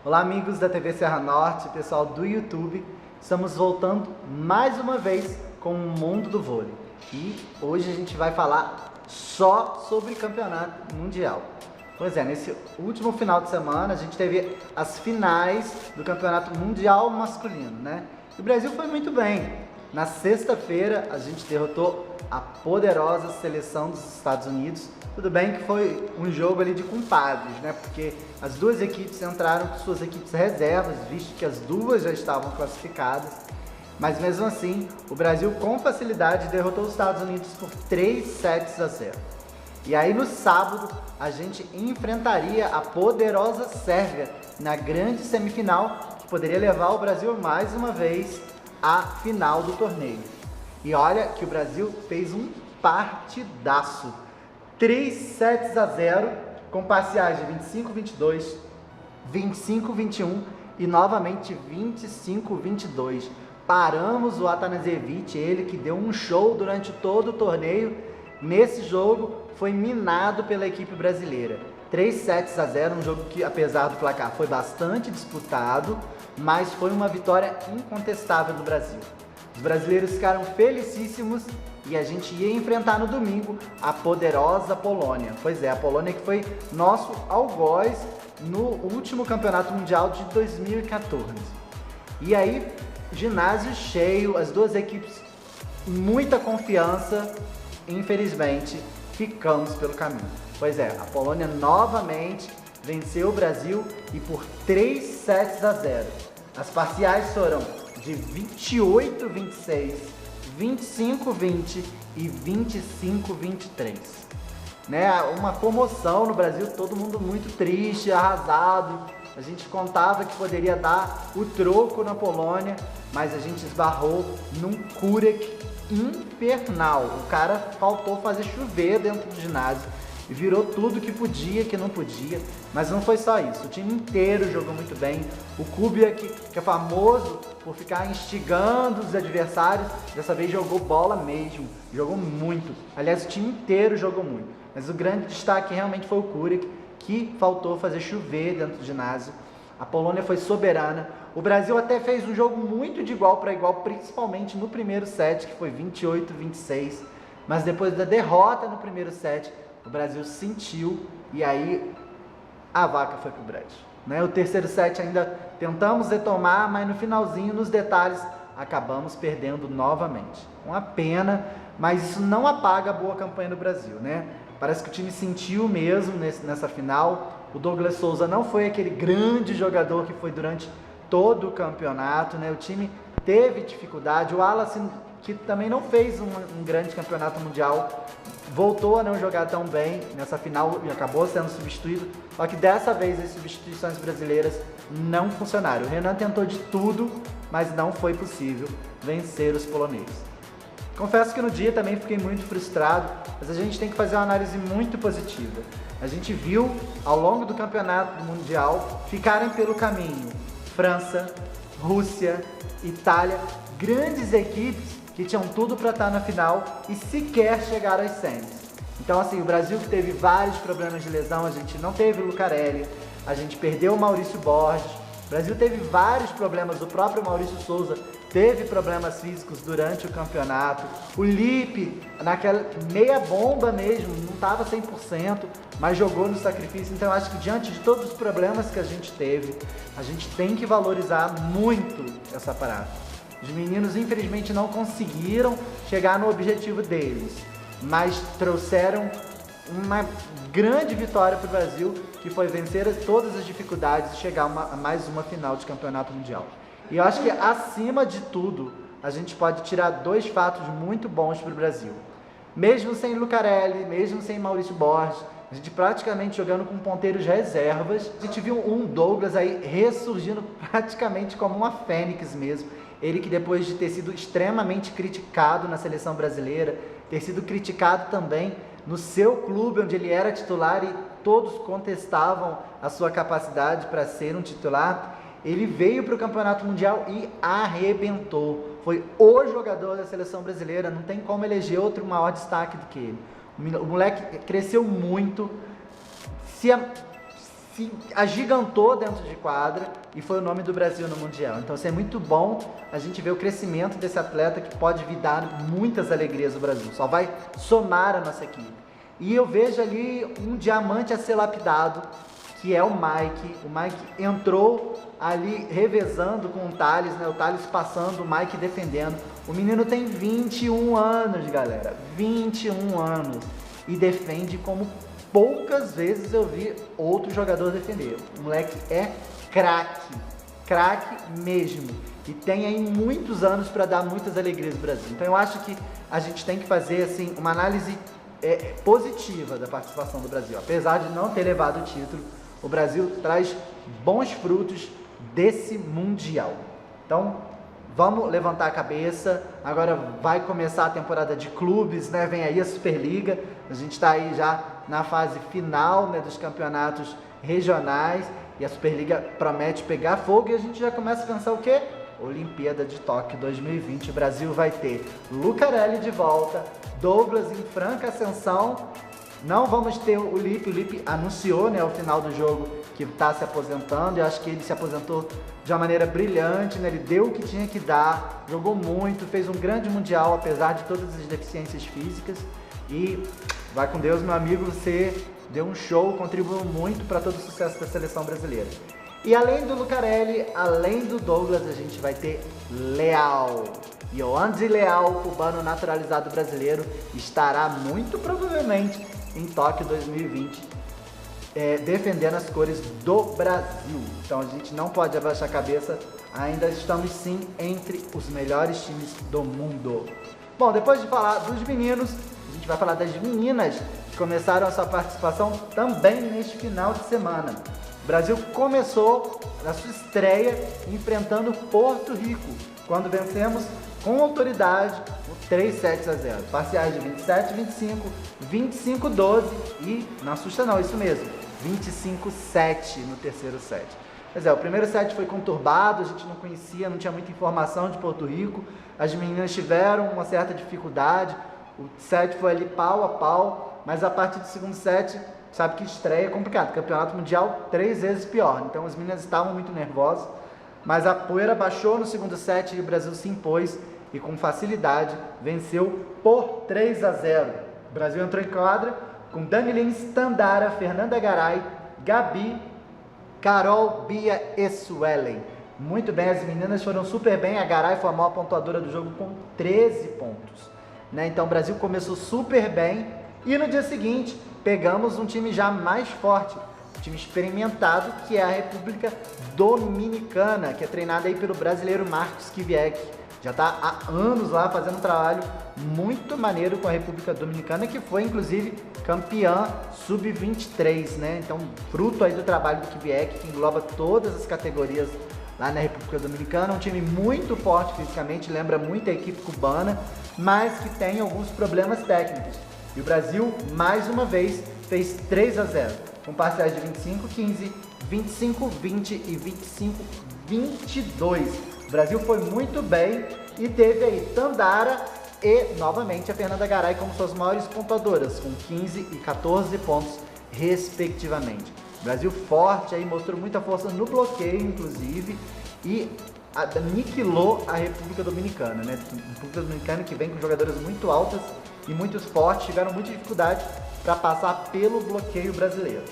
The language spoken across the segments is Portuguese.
Olá amigos da TV Serra Norte, pessoal do YouTube, estamos voltando mais uma vez com o mundo do vôlei e hoje a gente vai falar só sobre campeonato mundial. Pois é, nesse último final de semana a gente teve as finais do campeonato mundial masculino, né? E o Brasil foi muito bem. Na sexta-feira a gente derrotou a poderosa seleção dos Estados Unidos. Tudo bem que foi um jogo ali de compadres, né? Porque as duas equipes entraram com suas equipes reservas, visto que as duas já estavam classificadas. Mas mesmo assim, o Brasil com facilidade derrotou os Estados Unidos por 3-0. E aí no sábado a gente enfrentaria a poderosa Sérvia na grande semifinal, que poderia levar o Brasil mais uma vez à final do torneio. E olha que o Brasil fez um partidaço. 3-0, com parciais de 25-22, 25-21 e novamente 25-22. Paramos o Atanasievich, ele que deu um show durante todo o torneio. Nesse jogo foi minado pela equipe brasileira. 3-0, um jogo que, apesar do placar, foi bastante disputado, mas foi uma vitória incontestável do Brasil. Os brasileiros ficaram felicíssimos e a gente ia enfrentar no domingo a poderosa Polônia. Pois é, a Polônia que foi nosso algoz no último campeonato mundial de 2014. E aí, ginásio cheio, as duas equipes muita confiança, infelizmente ficamos pelo caminho. Pois é, a Polônia novamente venceu o Brasil e por 3-0. As parciais foram de 28-26, 25-20 e 25-23. Né? Uma comoção no Brasil, todo mundo muito triste, arrasado. A gente contava que poderia dar o troco na Polônia, mas a gente esbarrou num Kurek infernal. O cara faltou fazer chover dentro do ginásio e virou tudo que podia, que não podia. Mas não foi só isso, o time inteiro jogou muito bem. O Kubiak, que é famoso por ficar instigando os adversários, dessa vez jogou bola mesmo, jogou muito. Aliás, o time inteiro jogou muito, mas o grande destaque realmente foi o Kurek, que faltou fazer chover dentro do ginásio. A Polônia foi soberana. O Brasil até fez um jogo muito de igual para igual, principalmente no primeiro set, que foi 28-26. Mas depois da derrota no primeiro set, o Brasil sentiu e aí a vaca foi pro brejo. Né? O terceiro set ainda tentamos retomar, mas no finalzinho, nos detalhes, acabamos perdendo novamente. Uma pena, mas isso não apaga a boa campanha do Brasil, né? Parece que o time sentiu mesmo nessa final. O Douglas Souza não foi aquele grande jogador que foi durante todo o campeonato, né? O time teve dificuldade. O Wallace, que também não fez um grande campeonato mundial, voltou a não jogar tão bem nessa final e acabou sendo substituído. Só que dessa vez as substituições brasileiras não funcionaram. O Renan tentou de tudo, mas não foi possível vencer os poloneses. Confesso que no dia também fiquei muito frustrado, mas a gente tem que fazer uma análise muito positiva. A gente viu, ao longo do campeonato mundial, ficarem pelo caminho França, Rússia, Itália, grandes equipes que tinham tudo para estar na final e sequer chegaram às semis. Então assim, o Brasil que teve vários problemas de lesão, a gente não teve o Lucarelli, a gente perdeu o Maurício Borges, o Brasil teve vários problemas, o próprio Maurício Souza teve problemas físicos durante o campeonato. O Lipe, naquela meia bomba mesmo, não estava 100%, mas jogou no sacrifício. Então eu acho que diante de todos os problemas que a gente teve, a gente tem que valorizar muito essa parada. Os meninos infelizmente não conseguiram chegar no objetivo deles, mas trouxeram uma grande vitória para o Brasil, que foi vencer todas as dificuldades e chegar a mais uma final de campeonato mundial. E eu acho que, acima de tudo, a gente pode tirar dois fatos muito bons para o Brasil. Mesmo sem Lucarelli, mesmo sem Maurício Borges, a gente praticamente jogando com ponteiros reservas, a gente viu um Douglas aí ressurgindo praticamente como uma fênix mesmo. Ele que depois de ter sido extremamente criticado na seleção brasileira, ter sido criticado também no seu clube onde ele era titular e todos contestavam a sua capacidade para ser um titular, ele veio para o Campeonato Mundial e arrebentou. Foi o jogador da seleção brasileira, não tem como eleger outro maior destaque do que ele. O moleque cresceu muito, se se agigantou dentro de quadra e foi o nome do Brasil no Mundial. Então, assim, é muito bom a gente ver o crescimento desse atleta que pode vir dar muitas alegrias ao Brasil. Só vai somar a nossa equipe. E eu vejo ali um diamante a ser lapidado, que é o Mike. O Mike entrou ali revezando com o Thales, né? O Thales passando, o Mike defendendo. O menino tem 21 anos, galera. 21 anos. E defende como poucas vezes eu vi outro jogador defender. O moleque é craque. Craque mesmo. E tem aí muitos anos para dar muitas alegrias ao Brasil. Então eu acho que a gente tem que fazer assim, uma análise positiva da participação do Brasil. Apesar de não ter levado o título, o Brasil traz bons frutos desse Mundial. Então, vamos levantar a cabeça. Agora vai começar a temporada de clubes, né? Vem aí a Superliga. A gente está aí já na fase final, né, dos campeonatos regionais. E a Superliga promete pegar fogo e a gente já começa a pensar o quê? Olimpíada de Tóquio 2020. O Brasil vai ter Lucarelli de volta, Douglas em franca ascensão. Não vamos ter o Lipe. O Lipe anunciou, né, ao final do jogo que está se aposentando. Eu acho que ele se aposentou de uma maneira brilhante, né? Ele deu o que tinha que dar, jogou muito, fez um grande Mundial, apesar de todas as deficiências físicas. E vai com Deus, meu amigo, você deu um show, contribuiu muito para todo o sucesso da seleção brasileira. E além do Lucarelli, além do Douglas, a gente vai ter Leal. Yohanzi Leal, cubano naturalizado brasileiro, estará muito provavelmente em Tóquio 2020, defendendo as cores do Brasil. Então a gente não pode abaixar a cabeça, ainda estamos sim entre os melhores times do mundo. Bom, depois de falar dos meninos, a gente vai falar das meninas que começaram a sua participação também neste final de semana. O Brasil começou a sua estreia enfrentando Porto Rico, quando vencemos com autoridade o 3-7-0. Parciais de 27-25, 25-12 e, não assusta não, isso mesmo, 25-7 no terceiro set. Pois é, o primeiro set foi conturbado, a gente não conhecia, não tinha muita informação de Porto Rico, as meninas tiveram uma certa dificuldade, o set foi ali pau a pau, mas a partir do segundo set, sabe que estreia é complicado, campeonato mundial 3 vezes pior, então as meninas estavam muito nervosas, mas a poeira baixou no segundo set e o Brasil se impôs e com facilidade venceu por 3-0. O Brasil entrou em quadra com Danilin Standara, Fernanda Garay, Gabi, Carol, Bia e Suelen. Muito bem, as meninas foram super bem, a Garay foi a maior pontuadora do jogo com 13 pontos. Né? Então o Brasil começou super bem e no dia seguinte pegamos um time já mais forte, um time experimentado, que é a República Dominicana, que é treinada aí pelo brasileiro Marcos Kiviek. Já está há anos lá fazendo um trabalho muito maneiro com a República Dominicana, que foi inclusive campeã sub-23, né? Então, fruto aí do trabalho do Kiviek, que engloba todas as categorias lá na República Dominicana. Um time muito forte fisicamente, lembra muito a equipe cubana, mas que tem alguns problemas técnicos. E o Brasil, mais uma vez, fez 3-0, com parciais de 25-15, 25-20 e 25-22. O Brasil foi muito bem e teve aí Tandara e, novamente, a Fernanda Garay como suas maiores pontuadoras, com 15 e 14 pontos, respectivamente. O Brasil forte aí, mostrou muita força no bloqueio, inclusive, e aniquilou a República Dominicana, né? A República Dominicana que vem com jogadoras muito altas e muito fortes, tiveram muita dificuldade para passar pelo bloqueio brasileiro.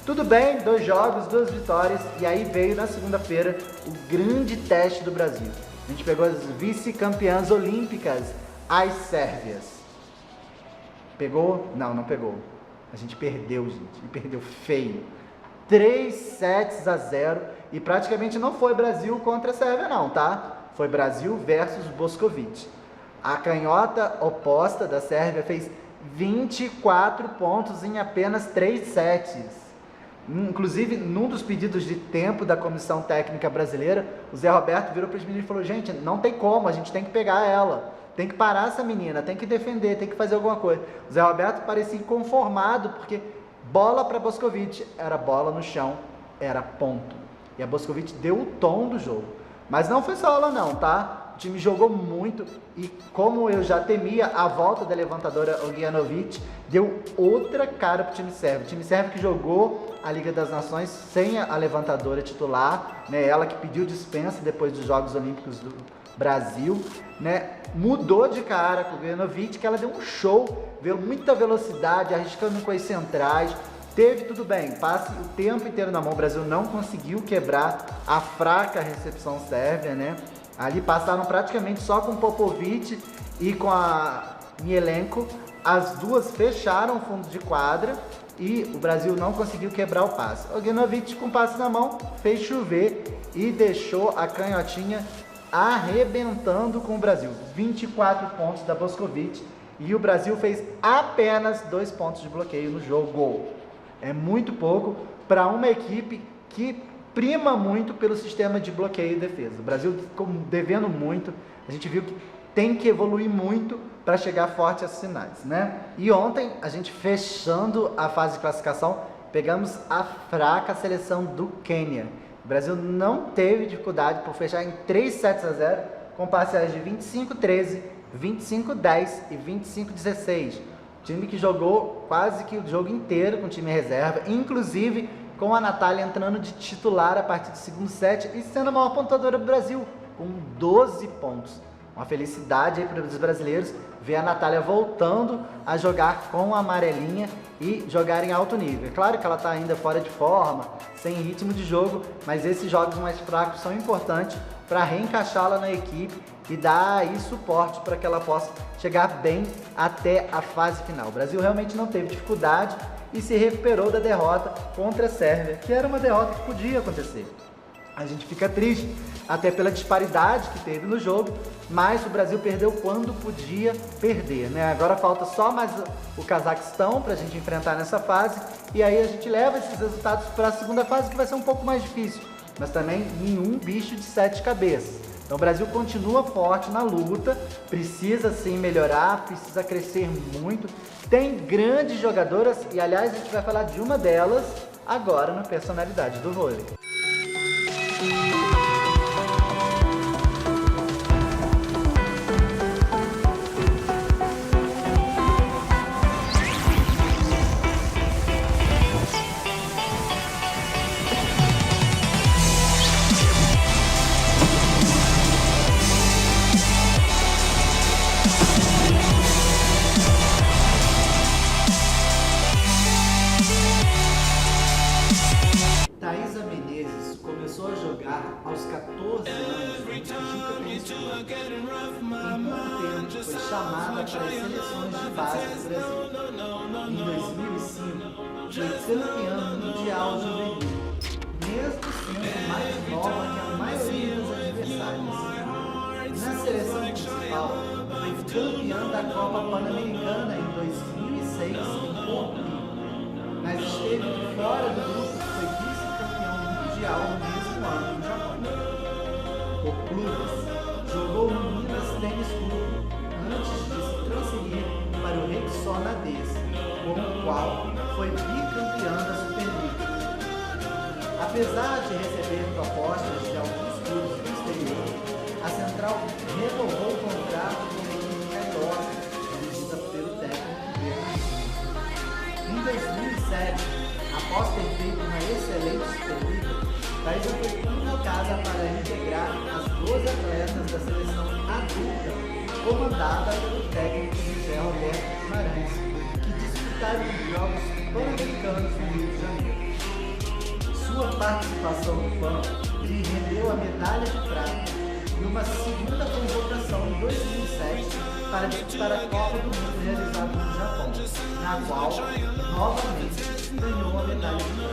Tudo bem, 2 jogos, 2 vitórias, e aí veio na segunda-feira o grande teste do Brasil. A gente pegou as vice-campeãs olímpicas, as sérvias. Pegou? Não, não pegou. A gente perdeu, gente, e perdeu feio. 3-0, e praticamente não foi Brasil contra a Sérvia não, tá? Foi Brasil versus Bošković. A canhota oposta da Sérvia fez 24 pontos em apenas 3 sets. Inclusive, num dos pedidos de tempo da comissão técnica brasileira, o Zé Roberto virou para os meninos e falou: gente, não tem como, a gente tem que pegar ela, tem que parar essa menina, tem que defender, tem que fazer alguma coisa. O Zé Roberto parecia inconformado, porque bola para Bošković era bola no chão, era ponto. E a Bošković deu o tom do jogo. Mas não foi só ela não, tá? O time jogou muito e, como eu já temia, a volta da levantadora Ognjanović deu outra cara para o time sérvio. O time sérvio que jogou a Liga das Nações sem a levantadora titular, né? Ela que pediu dispensa depois dos Jogos Olímpicos do Brasil, né? Mudou de cara com o Ugojinovic, que ela deu um show, veio muita velocidade, arriscando com as centrais. Teve tudo bem, passe o tempo inteiro na mão, o Brasil não conseguiu quebrar a fraca recepção sérvia, né? Ali passaram praticamente só com o Popovic e com a Mielenko, as duas fecharam o fundo de quadra e o Brasil não conseguiu quebrar o passe. O Ugojinovic com o passe na mão fez chover e deixou a canhotinha arrebentando com o Brasil. 24 pontos da Bošković e o Brasil fez apenas 2 pontos de bloqueio no jogo. É muito pouco para uma equipe que prima muito pelo sistema de bloqueio e defesa. O Brasil ficou devendo muito, a gente viu que tem que evoluir muito para chegar forte às finais, né? E ontem, a gente fechando a fase de classificação, pegamos a fraca seleção do Quênia. O Brasil não teve dificuldade por fechar em 3-7-0, com parciais de 25-13, 25-10 e 25-16. Time que jogou quase que o jogo inteiro com o time reserva, inclusive com a Natália entrando de titular a partir do segundo set e sendo a maior pontuadora do Brasil, com 12 pontos. Uma felicidade aí para os brasileiros ver a Natália voltando a jogar com a amarelinha e jogar em alto nível. É claro que ela está ainda fora de forma, sem ritmo de jogo, mas esses jogos mais fracos são importantes para reencaixá-la na equipe e dar aí suporte para que ela possa chegar bem até a fase final. O Brasil realmente não teve dificuldade e se recuperou da derrota contra a Sérvia, que era uma derrota que podia acontecer. A gente fica triste, até pela disparidade que teve no jogo, mas o Brasil perdeu quando podia perder, né? Agora falta só mais o Cazaquistão para a gente enfrentar nessa fase, e aí a gente leva esses resultados para a segunda fase, que vai ser um pouco mais difícil, mas também nenhum bicho de 7 cabeças. Então o Brasil continua forte na luta, precisa sim melhorar, precisa crescer muito, tem grandes jogadoras, e aliás a gente vai falar de uma delas agora na personalidade do vôlei. Começou a jogar aos 14 anos no Tijuca Pensil. Em pouco tempo foi chamada para as seleções de base do Brasil. Em 2005 foi campeã mundial juvenil, mesmo sendo mais nova que a maioria dos adversários. Na seleção principal foi campeã da Copa Pan-Americana em 2006 em Porto Rico, mas esteve fora do grupo e foi vice-campeão mundial no mesmo ano no Japão. Por clubes, jogou no Minas Tênis Clube antes de se transferir para o Rexona Sonadez, com o qual foi bicampeão da Superliga. Apesar de receber propostas de alguns clubes do exterior, a Central renovou o contrato com a equipe carioca, dirigida pelo técnico Bernardinho. Em 2007, após ter feito uma excelente Superliga, Thaisa foi convocada para integrar as 12 atletas da seleção adulta, comandada pelo técnico José Roberto Guimarães, que disputaram os Jogos Pan-Americanos no Rio de Janeiro. Sua participação no PAN lhe rendeu a medalha de prata e uma segunda convocação em 2007 para disputar a Copa do Mundo realizada no Japão, na qual novamente ganhou a medalha de prata.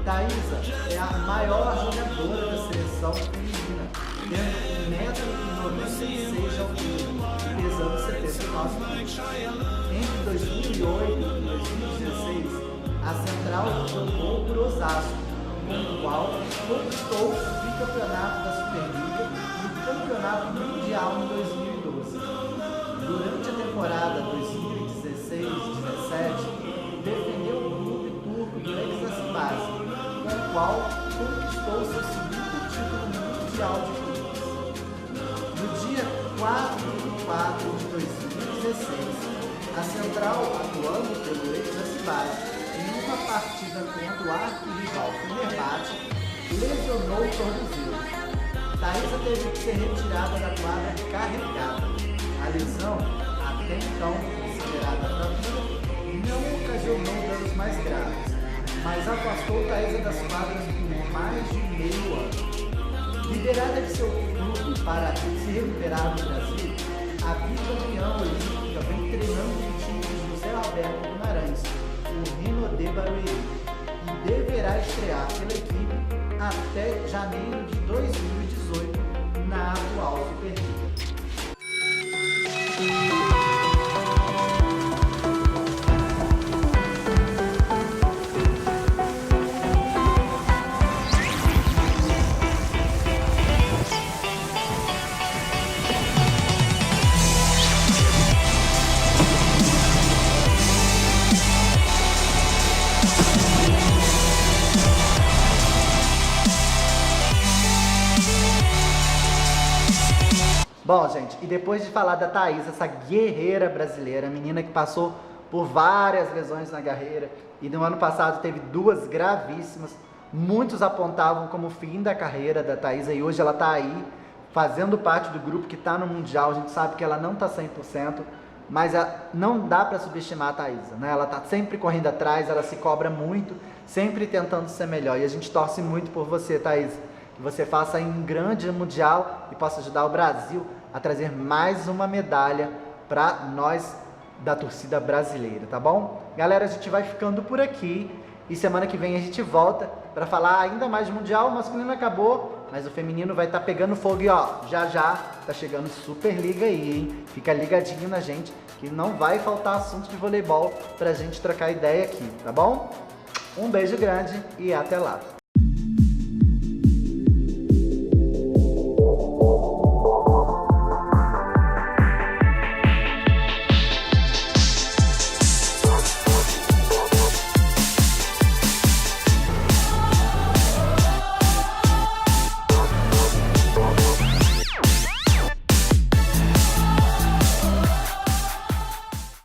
Thaisa é a maior jogadora da seleção feminina, tendo 1,96m de altura e pesando 79 quilos. Entre 2008 e 2016, a Central jogou por Osasco, com o qual conquistou o bicampeonato da Superliga e o campeonato mundial em 2012. Durante a temporada 2016-17, defendeu o clube turco do Elazığspor, com o qual conquistou seu segundo título mundial de clubes. No dia 4 de 4 de 2016, a Central, atuando pelo Elazığspor, em uma partida contra o arquirrival Fenerbahçe, lesionou o tornozelo. Thaísa teve que ser retirada da quadra carregada. A lesão, até então considerada fratura, não ocasionou danos mais graves, mas afastou Thaísa das quadras por mais de meio ano. Liberada de seu clube para se recuperar no Brasil, a bicampeã olímpica vem treinando no time de José Alberto Guimarães, o Rino de Barueri, e deverá estrear pela equipe até janeiro de 2018 na atual Superliga. Bom, gente, e depois de falar da Thaísa, essa guerreira brasileira, menina que passou por várias lesões na carreira e no ano passado teve 2 gravíssimas, muitos apontavam como o fim da carreira da Thaísa e hoje ela está aí fazendo parte do grupo que está no Mundial. A gente sabe que ela não está 100%, mas não dá para subestimar a Thaísa, né? Ela está sempre correndo atrás, ela se cobra muito, sempre tentando ser melhor, e a gente torce muito por você, Thaísa, que você faça um grande Mundial e possa ajudar o Brasil a trazer mais uma medalha para nós da torcida brasileira, tá bom? Galera, a gente vai ficando por aqui e semana que vem a gente volta para falar ainda mais de Mundial. O masculino acabou, mas o feminino vai estar pegando fogo e ó, já tá chegando Superliga aí, hein? Fica ligadinho na gente que não vai faltar assunto de voleibol pra gente trocar ideia aqui, tá bom? Um beijo grande e até lá!